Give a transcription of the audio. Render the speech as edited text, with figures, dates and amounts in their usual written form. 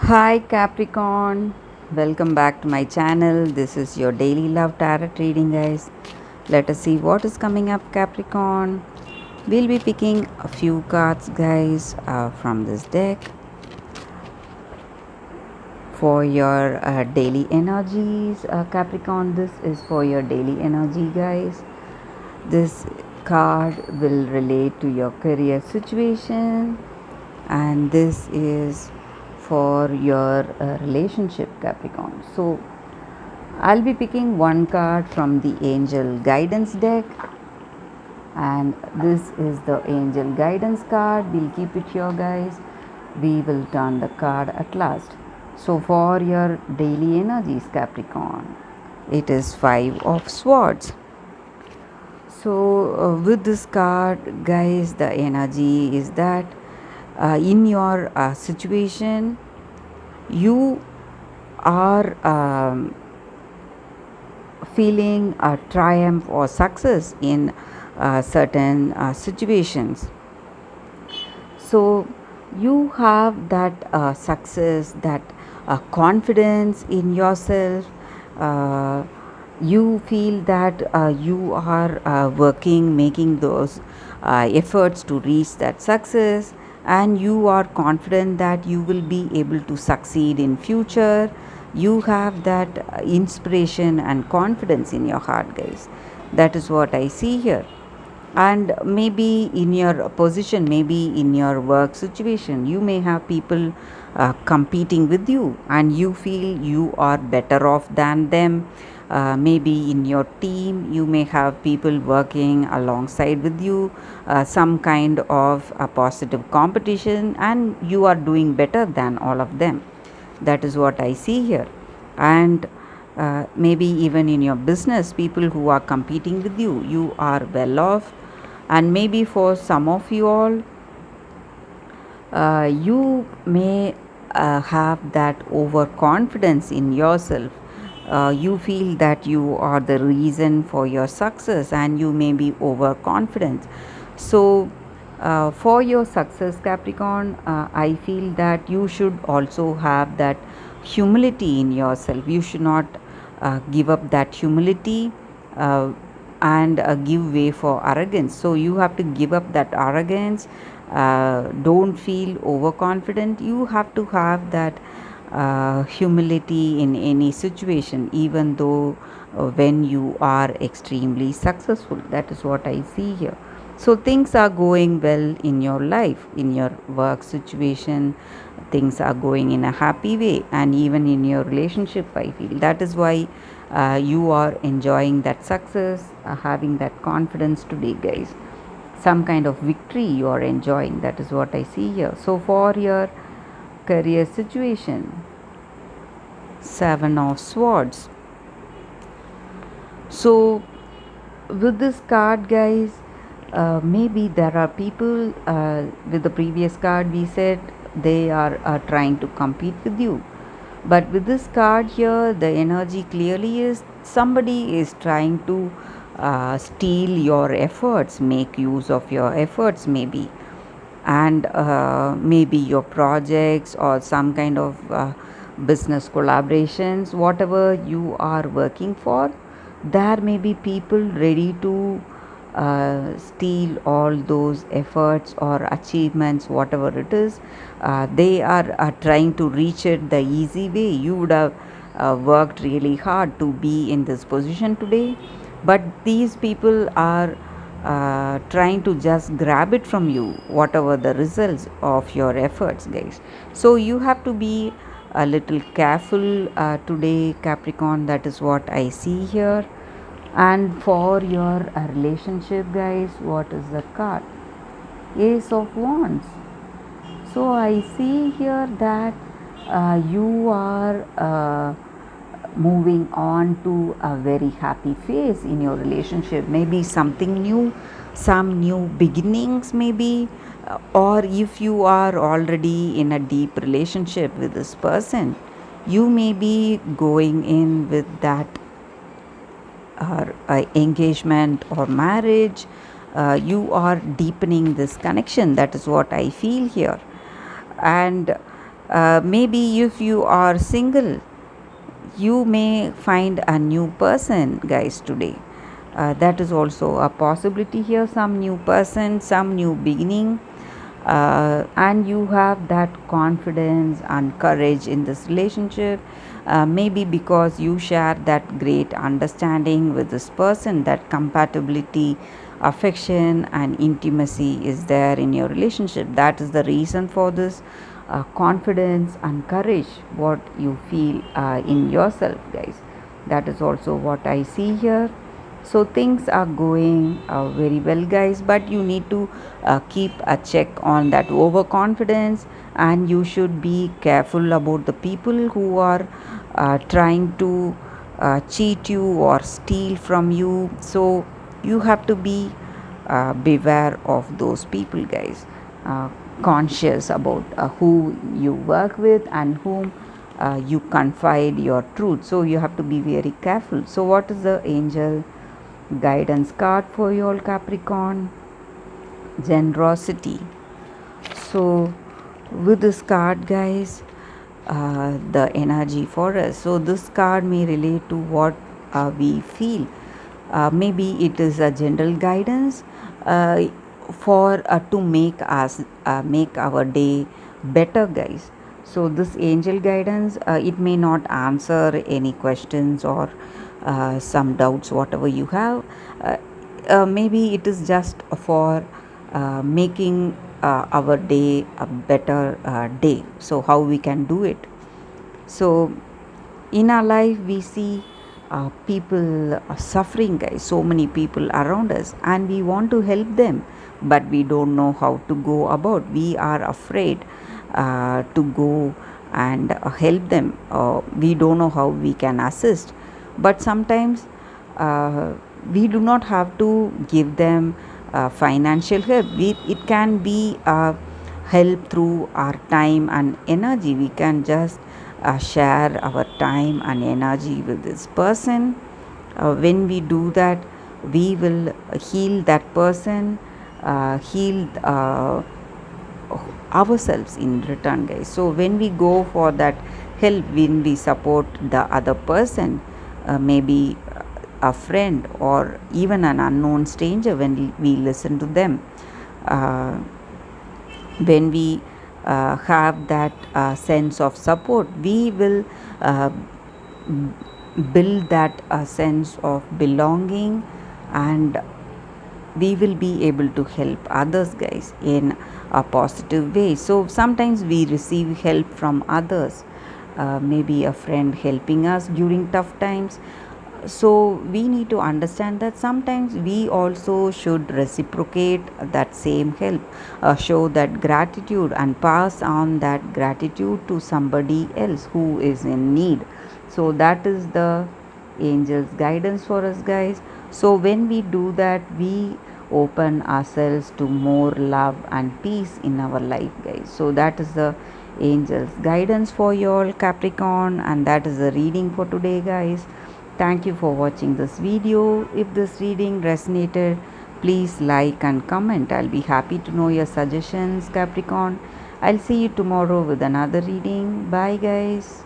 Hi Capricorn, welcome back to my channel. This is your daily love tarot reading, guys. Let us see what is coming up, Capricorn. We'll be picking a few cards, guys, from this deck for your daily energies, Capricorn. This is for your daily energy, guys. This card will relate to your career situation, and this is for your relationship, Capricorn. So I'll be picking one card from the angel guidance deck, and this is the angel guidance card. We'll keep it here, guys. We will turn the card at last. So for your daily energies, Capricorn, it is 5 of swords. So with this card, guys, the energy is that in your situation you are feeling a triumph or success in certain situations. So you have that success, that confidence in yourself. You feel that you are working, making those efforts to reach that success, and you are confident that you will be able to succeed in future. You have that inspiration and confidence in your heart, guys. That is what I see here. And maybe in your position, maybe in your work situation, you may have people competing with you, and you feel you are better off than them. Maybe in your team you may have people working alongside with you, some kind of a positive competition, and you are doing better than all of them. That is what I see here. And maybe even in your business, people who are competing with you, you are well off. And maybe for some of you all, you may have that overconfidence in yourself. You feel that you are the reason for your success, and you may be overconfident. So for your success, Capricorn, I feel that you should also have that humility in yourself. You should not give up that humility and give way for arrogance. So you have to give up that arrogance. Don't feel overconfident. You have to have that humility in any situation, even though when you are extremely successful. That is what I see here. So things are going well in your life, in your work situation. Things are going in a happy way, and even in your relationship, I feel that is why you are enjoying that success, having that confidence today, guys. Some kind of victory you are enjoying. That is what I see here. So for your career situation, 7 of swords. So with this card, guys, maybe there are people, with the previous card we said they are trying to compete with you, but with this card here, the energy clearly is somebody is trying to steal your efforts, make use of your efforts, maybe. And maybe your projects or some kind of business collaborations, whatever you are working for, there may be people ready to steal all those efforts or achievements, whatever it is. They are trying to reach it the easy way. You would have worked really hard to be in this position today, but these people are trying to just grab it from you, whatever the results of your efforts, guys. So you have to be a little careful today, Capricorn. That is what I see here. And for your relationship, guys, what is the card? Ace of Wands. So I see here that you are moving on to a very happy phase in your relationship. Maybe something new, some new beginnings, maybe. Or if you are already in a deep relationship with this person, you may be going in with that engagement or marriage. You are deepening this connection. That is what I feel here. And Maybe if you are single, you may find a new person, guys, today. That is also a possibility here. Some new person, some new beginning, and you have that confidence and courage in this relationship. Maybe because you share that great understanding with this person, that compatibility, affection, and intimacy is there in your relationship. That is the reason for this confidence and courage what you feel in yourself, guys. That is also what I see here. So things are going very well, guys, but you need to keep a check on that overconfidence, and you should be careful about the people who are trying to cheat you or steal from you. So you have to be beware of those people, guys. Conscious about who you work with and whom you confide your truth. So you have to be very careful. So what is the angel guidance card for you all, Capricorn? Generosity. So with this card, guys, the energy for us, so this card may relate to what we feel. Maybe it is a general guidance uh, for to make us make our day better, guys. So this angel guidance, it may not answer any questions or some doubts whatever you have. Maybe it is just for making our day a better day. So how we can do it? So in our life we see people suffering, guys, so many people around us, and we want to help them, but we don't know how to go about. We are afraid to go and help them. We don't know how we can assist, but sometimes we do not have to give them financial help. It can be help through our time and energy. We can just share our time and energy with this person. When we do that, we will heal that person, heal ourselves in return, guys. So when we go for that help, when we support the other person, maybe a friend or even an unknown stranger, when we listen to them, uh, when we have that sense of support, we will build that sense of belonging, and we will be able to help others, guys, in a positive way. So sometimes we receive help from others, maybe a friend helping us during tough times. So we need to understand that sometimes we also should reciprocate that same help, show that gratitude and pass on that gratitude to somebody else who is in need. So that is the angels guidance for us, guys. So when we do that, we open ourselves to more love and peace in our life, guys. So that is the angels guidance for you all, Capricorn, and that is the reading for today, guys. Thank you for watching this video. If this reading resonated, please like and comment. I'll be happy to know your suggestions, Capricorn. I'll see you tomorrow with another reading. Bye, guys.